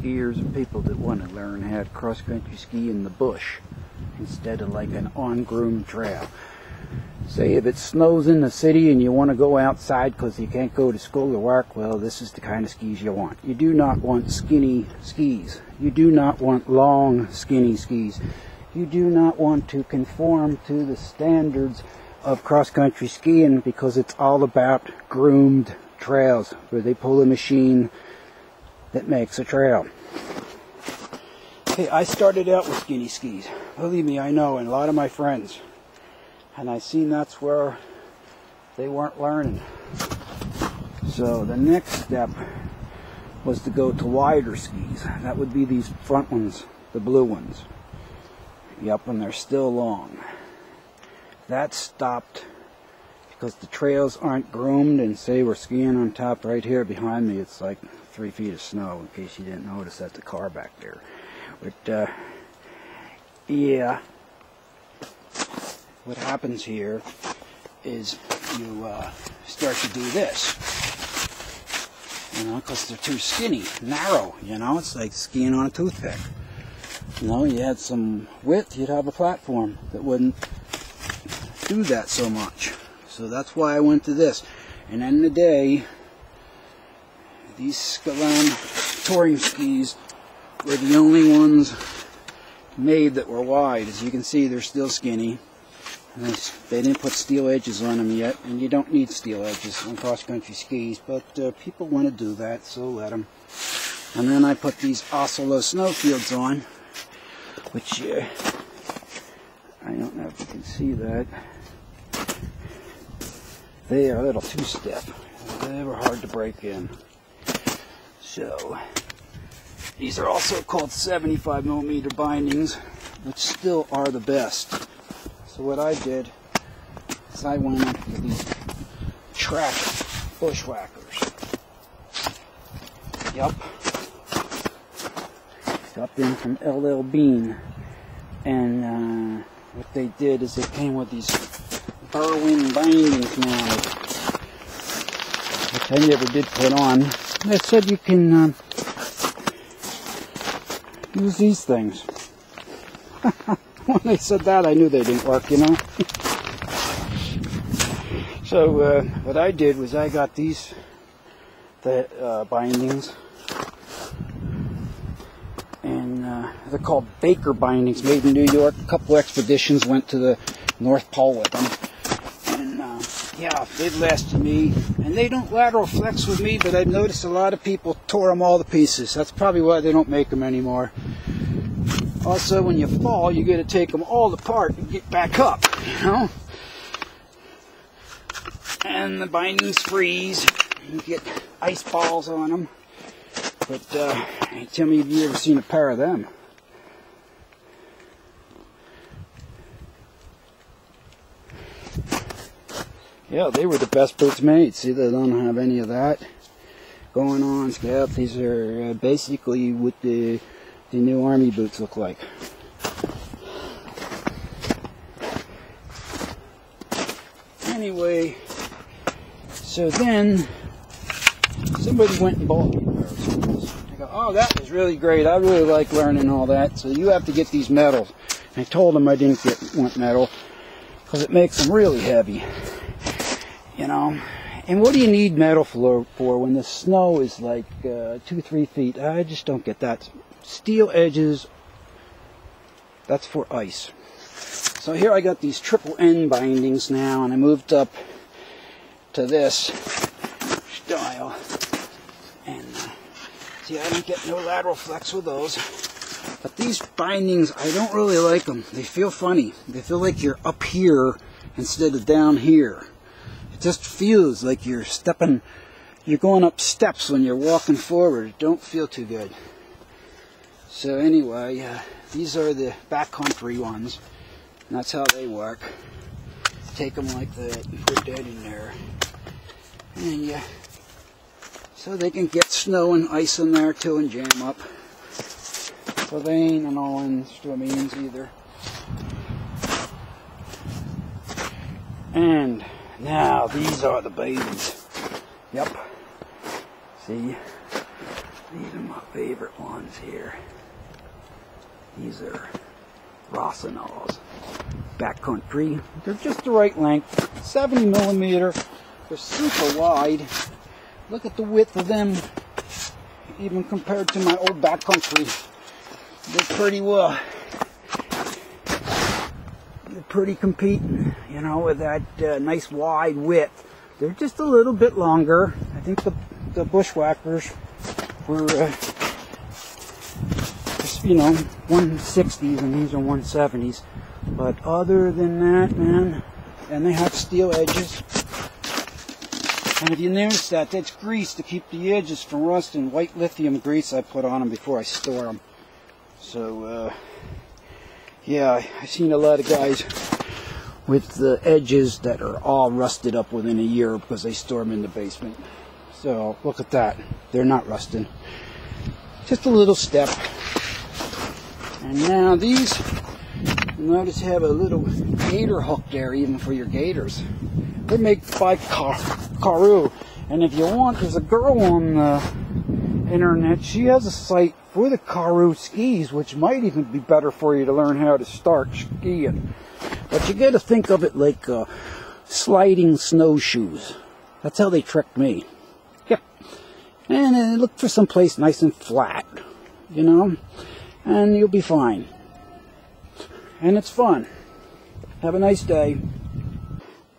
Skiers and people that want to learn how to cross-country ski in the bush instead of like an on-groomed trail. Say if it snows in the city and you want to go outside because you can't go to school or work, well, this is the kind of skis you want. You do not want skinny skis. You do not want long, skinny skis. You do not want to conform to the standards of cross-country skiing because it's all about groomed trails where they pull a machine that makes a trail. Hey, I started out with skinny skis. Believe me, I know, and a lot of my friends. And I seen that's where they weren't learning. So the next step was to go to wider skis. That would be these front ones, the blue ones. Yep, and they're still long. That stopped because the trails aren't groomed, and say we're skiing on top right here behind me, it's like 3 feet of snow, in case you didn't notice. That's a car back there. But yeah, what happens here is you start to do this, you know, because they're too skinny, narrow, you know. It's like skiing on a toothpick. You know, you had some width, you'd have a platform that wouldn't do that so much. So that's why I went to this. And in the day, these Skalan touring skis were the only ones made that were wide. As you can see, they're still skinny. And they didn't put steel edges on them yet, and you don't need steel edges on cross-country skis, but people want to do that, so let them. And then I put these Oslo snowfields on, which I don't know if you can see that. They are a little too stiff. They were hard to break in. So, these are also called 75mm bindings, which still are the best. So what I did is I went up to these track bushwhackers. Yup. Got them from LL Bean. And what they did is they came with these Berwyn bindings now, which I never did put on. They said you can use these things. When they said that, I knew they didn't work, you know. So what I did was I got these bindings, and they're called Baker bindings, made in New York. A couple expeditions went to the North Pole with them. Yeah, they've lasted me, and they don't lateral flex with me, but I've noticed a lot of people tore them all to pieces. That's probably why they don't make them anymore. Also, when you fall, you got to take them all apart and get back up, you know? And the bindings freeze. You get ice balls on them. But tell me if you've ever seen a pair of them. Yeah, they were the best boots made. See, they don't have any of that going on. Scout. These are basically what the new army boots look like. Anyway, so then somebody went and bought me a pair of sandals. I go, oh, that was really great. I really like learning all that. So you have to get these metals. And I told them I didn't want metal because it makes them really heavy. You know, and what do you need metal for when the snow is like 2-3 feet? I just don't get that. Steel edges, that's for ice. So here I got these triple N bindings now, and I moved up to this style. And see, I don't get no lateral flex with those. But these bindings, I don't really like them. They feel funny. They feel like you're up here instead of down here. It just feels like you're going up steps when you're walking forward. It don't feel too good. So anyway, these are the backcountry ones. And that's how they work. Take them like that and put that in there. And yeah, so they can get snow and ice in there too and jam up. So they ain't an all-in-streamings either. And now these are the babies. Yep. See? These are my favorite ones here. These are Rossignol's Backcountry. They're just the right length, 70 millimeter. They're super wide. Look at the width of them, even compared to my old Backcountry. They're pretty well. They're pretty competing, you know, with that nice wide width. They're just a little bit longer. I think the Bushwhackers were, just, you know, 160s and these are 170s. But other than that, man, and they have steel edges. And if you notice that, that's grease to keep the edges from rusting. White lithium grease I put on them before I store them. So, yeah, I've seen a lot of guys with the edges that are all rusted up within a year because they store them in the basement. So, look at that. They're not rusting. Just a little step. And now these, notice have a little gator hook there even for your gators. They're made by Karoo. And if you want, there's a girl on the internet. She has a site for the Karoo skis, which might even be better for you to learn how to start skiing. But you got to think of it like sliding snowshoes. That's how they tricked me. Yep. And look for some place nice and flat, you know, and you'll be fine. And it's fun. Have a nice day.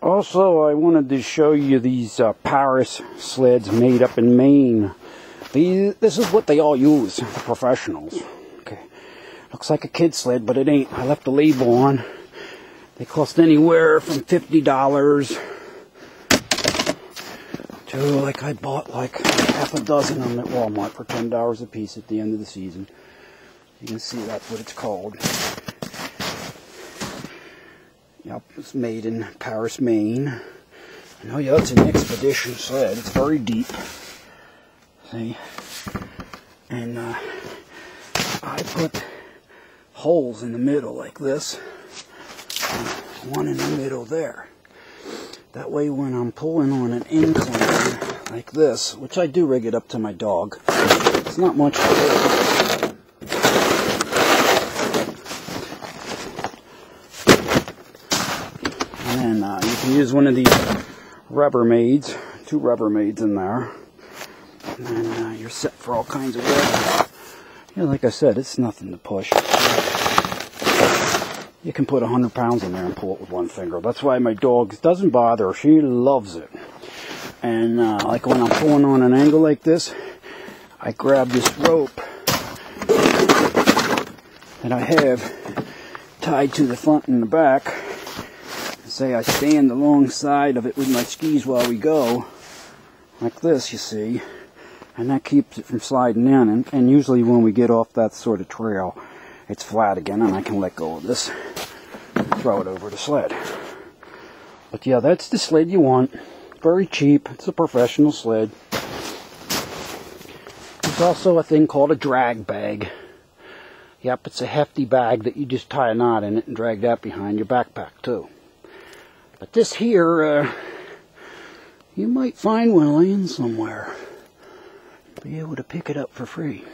Also, I wanted to show you these Paris sleds made up in Maine. This is what they all use, the professionals. Okay, looks like a kid sled, but it ain't. I left the label on. They cost anywhere from $50 to, like, I bought like half a dozen of them at Walmart for $10 a piece at the end of the season. You can see that's what it's called. Yep, it's made in Paris, Maine. Oh yeah, it's an expedition sled. It's very deep. See? And I put holes in the middle like this. One in the middle there. That way when I'm pulling on an incline like this, which I do rig it up to my dog, it's not much to do. And then you can use one of these Rubbermaids, 2 Rubbermaids in there, and then you're set for all kinds of weather. Yeah, like I said, it's nothing to push. You can put 100 pounds in there and pull it with one finger. That's why my dog doesn't bother. She loves it. And like when I'm pulling on an angle like this, I grab this rope that I have tied to the front and the back. Say I stand alongside of it with my skis while we go, like this, you see, and that keeps it from sliding in. And usually when we get off that sort of trail, it's flat again, and I can let go of this and throw it over the sled. But yeah, that's the sled you want. Very cheap. It's a professional sled. There's also a thing called a drag bag. Yep, it's a hefty bag that you just tie a knot in it and drag that behind your backpack too. But this here, you might find one laying somewhere. Be able to pick it up for free.